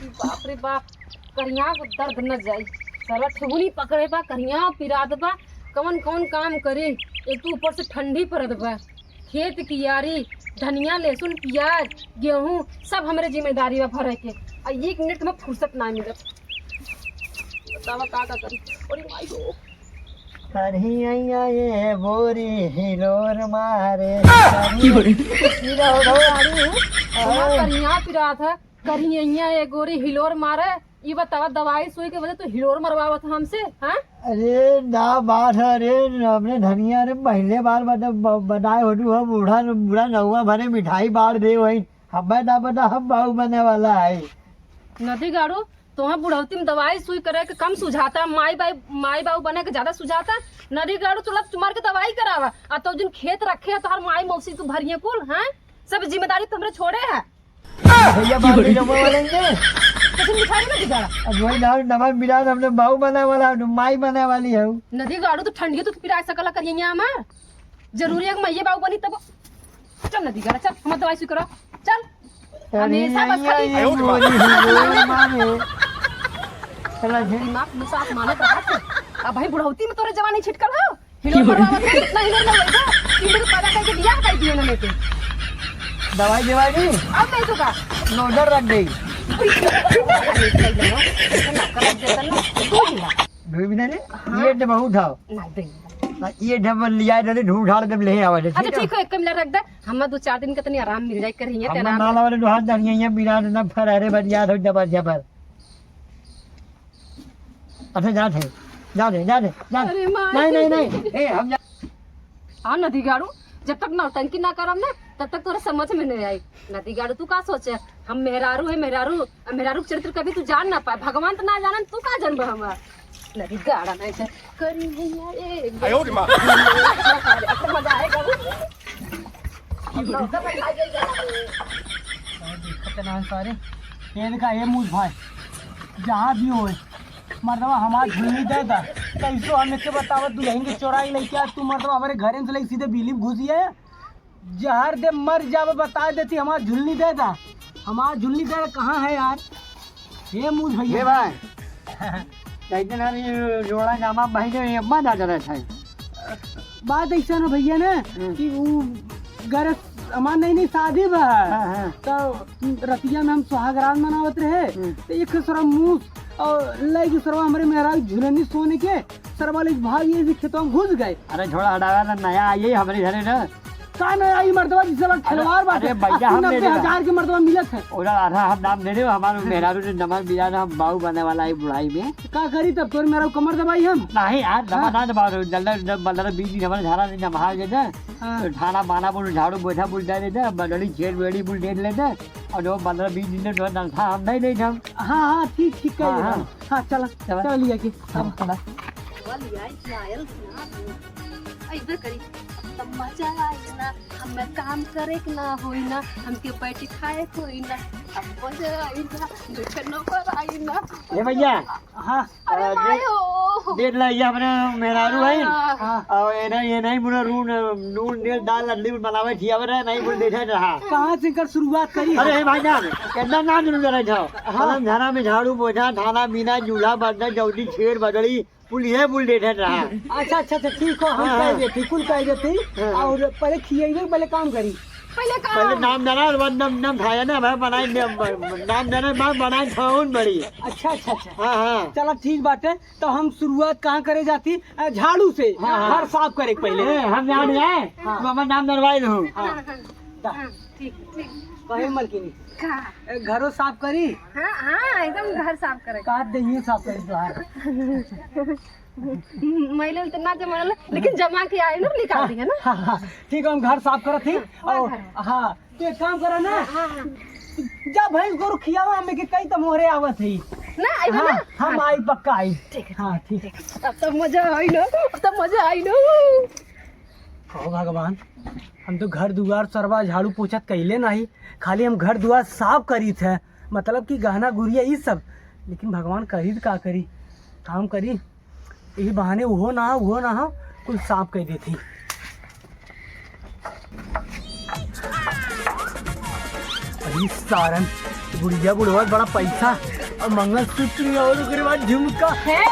बाप रे बाप, करिया को दर्द न जाई। साला ठेहुनी पकड़े बा, करिया पिरात बा, कौन कौन काम करे। एक तो ऊपर से ठंडी पड़त बा, खेत की यारी, धनिया लहसुन प्याज गेहूं सब हमारे जिम्मेदारी बा भरे के। और 1 मिनट में फुर्सत ना मिलत। बतावा का करी। अरे माई गो, करिया ये बोरी हिलोर मारे करिया पिरात है, करिया ये गोरी हिलोर मारे। ये बतावा दवाई सुई के वजह तो हिलोर मरवावत हमसे, हाँ? अरे ना बात है। अरे हमने धनिया ने पहले बार बनाए हो हम बूढ़ा बूढ़ा नौवा भरे मिठाई बाढ़ दे वही हमें ना बता हम बाबू बने वाला है। नदी गाड़ू तुम्हें बुढ़ौती में दवाई सुई करे के कम सुझाता, माई बाबू बने के ज्यादा सुझाता। नदी गाड़ू तुला तुम्हारे के दवाई करावा और तो जिन खेत रखे है तो हर माई मौसी तू भरिए कुल, हाँ? सब जिम्मेदारी तुमरे छोड़े है। भैया बात नहीं जमा वालेंगे अब वही ना नमक मिला हमने बाबू बने वाला माई बने वाली है। नदी गाड़ू तो ठंडी तो पिरा सकला करिए हमार जरूरी है कि मैये बाबू बनी तब। चल नदी गाड़ा चल, हम दवाई सुई करो चल। हमेशा बस खाली दिमाग में साथ मानत रहा। अब भाई बुढ़ौती में तोरे जवानी छिटकल हो हिलो परवावत है, कितना हिलो ना होएगा। 3 दिन पैदा करके दिया कर दिए ना लेके दवाई देवाई दी अब नहीं तो का नोडर रख गई ये डबा उठाओ ये डबल लिया ढूंढ ढाड़ के ले आवा। अच्छा ठीक है, 1 मिला रख दे, हम 2-4 दिन के तनी आराम मिल जाए करिए तेरा हम नाला वाले हाथ धनिया बिना न फरारे बजिया हो डबा जबर। अच्छा जा दे नहीं ए हम हाँ नदी गाड़ू जब तक नौटंकी ना करम ना तब तक तोरा समझ में नहीं आई। नदी गाड़ू तू का सोचे हम मेहरारू है, मेहरारू चरित्र कभी तू जान ना पाए, भगवान तो ना जान तू का जानब हमार। नदी गाड़ा नहीं से करी मजा आएगा। सारे ये मुझ भाई जहाँ भी हो मर्दवा हमार झुलनी दे दा कैसो हमें के बतावत दुल्हन के चोराई लेके तू मर्दवा हमारे घर से लेके सीधे बिजली घुसी है जहर दे मर जावे बता देती हमार झुलनी दे दा। हमार झुलनी दे कहाँ है यार ये मुझ भैया भाई कहते ना जोड़ा जामा भाई ने अम्मा जा रहा था। बात ऐसा ना भैया ना कि वो घर हमार नहीं शादी बा तो रतिया में हम सुहागरात मनावत रहे तो एक सरवा मुँह और लगे सरवा हमारे मेहरा झुलनी सोने के सरवा ले भाग ये खेतों में घुस गए। अरे थोड़ा हटावा ना नया आई हमारे घर ना का नया आई मर्दवा जिससे खिलवाड़ बात है भैया हम 90,000 के मर्दवा मिलत है और आधा हम नाम दे रहे हो हमारे मेहरारू ने नमक बिया ना हम बाबू बने वाला है बुढ़ाई में का करी तब तोर मेरा कमर दबाई हम नहीं यार दबा ना दबा जल्दी जब 15-20 दिन हमारे झाड़ा ने नहा देता तो ठाना बाना बोल झाड़ू बोझा बोल दे देता बदली छेड़ बेड़ी बोल दे लेता और जो 15-20 दिन में था हम नहीं ले हम। हाँ ठीक हाँ चला चल लिया कि चला ऐसे करी तब मजा आई ना, हमें काम करे के ना होई ना, हमके पैटी खाए कोई ना, अब मजा आई ना, देखे नौकर आई ना। ये भैया हाँ अरे मायो देख ला ये अपने मेहरारू है और ये नहीं मुझे नून तेल दाल लड्डू बनावे थी अब नहीं बोल देखे रहा कहाँ से कर शुरुआत करी। अरे भाई जान कितना ना जरूर रहे जाओ हम झाड़ा में झाड़ू बोझा थाना बीना चूल्हा बर्तन जौदी छेड़ बदली पुलिस बुल देते रहा। अच्छा ठीक हो हम कह देती कुल कह देती और पहले खिएंगे पहले काम करी पहले नाम देना और नाम खाया ना भाई बनाए नाम देना बाद बनाए खाऊन बड़ी। अच्छा हाँ चलो ठीक बात है तो हम शुरुआत कहाँ करे जाती झाड़ू से घर साफ करे पहले हम जान जाए हमारा नाम दरवाई दो कहे मलकिनी घरों साफ करी। हाँ एकदम घर साफ करे का दही साफ करी मैले तो ना जमा लेकिन जमा के आए ना निकाल दिया ना। हाँ ठीक है हम घर साफ करत थी और हाँ तो एक काम करो ना जब भैंस गोरु खियावा हमें के कई तो मोहरे आवत है ना आई ना हम आई पक्का आई। ठीक है हाँ ठीक है अब तो मजा आई ना ओ भगवान हम तो घर दुआर सरवा झाड़ू पोछत कैले नहीं खाली हम घर दुआर साफ करी थे मतलब कि गहना गुड़िया ये सब लेकिन भगवान करी का करी काम करी यही बहाने वो ना हो कुल साफ कर देती। अरे सारन बुढ़िया बुढ़वा बड़ा पैसा और मंगलसूत्र और उसके बाद झुमका है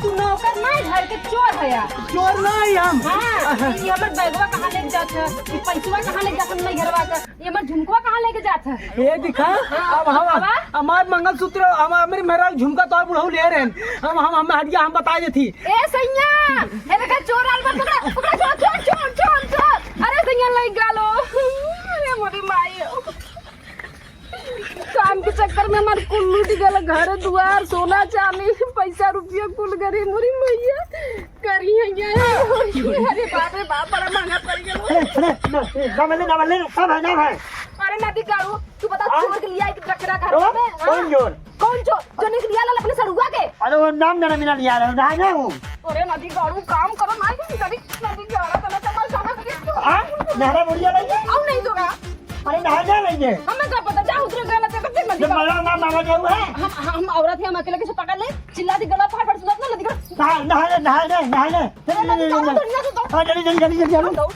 तू नौकर नहीं घर के चोर है यार। चोर नहीं हम। हाँ, ये हमर बैगवा कहाँ लेके जात है, ये पैसवा कहाँ लेके जात है नहीं घरवा का, ये हमर झुमकवा कहाँ लेके जात है। ये दिखा अब हम हमार मंगलसूत्र हमारे मेरा झुमका तो बुढ़ऊ ले रहे हैं हम हटिया हम बता देती। ए सैया ए देखा चोर आल पर पकड़ा पकड़ा चोर चोर चोर चोर। अरे सैया लई गालो अरे मोरी माई काम के चक्कर में हमार कुल लूट गल, घर दुआर सोना चांदी पैसा रुपया कुल गरी मोरी मैया करी है। अरे बाप रे बाप बड़ा महंगा पड़ गया। अरे नदी गाड़ू तू बता चोर के लिया एक टकरा घर में कौन चोर? कौन चोर जो निकल लिया अपने सरुआ के? अरे वो नाम ना मिला लिया रहा है ना वो। अरे नदी गाड़ू काम करो ना कि नदी गाड़ा तना तमाल सामने के हां नहरा बुढ़िया नहीं आओ नहीं दोगा। अरे नहा नहीं है हमें क्या पता जा उधर गला ते करते नदी जब मेरा नाम मामा जाऊ है हम औरत है, हम अकेले कैसे पकड़ ले? चिल्ला दी गला फाड़ फाड़ सुनत ना नदी गाड़ा नहा नहा नहा नहा चलो दुनिया से तो हां जल्दी जल्दी जल्दी दौड़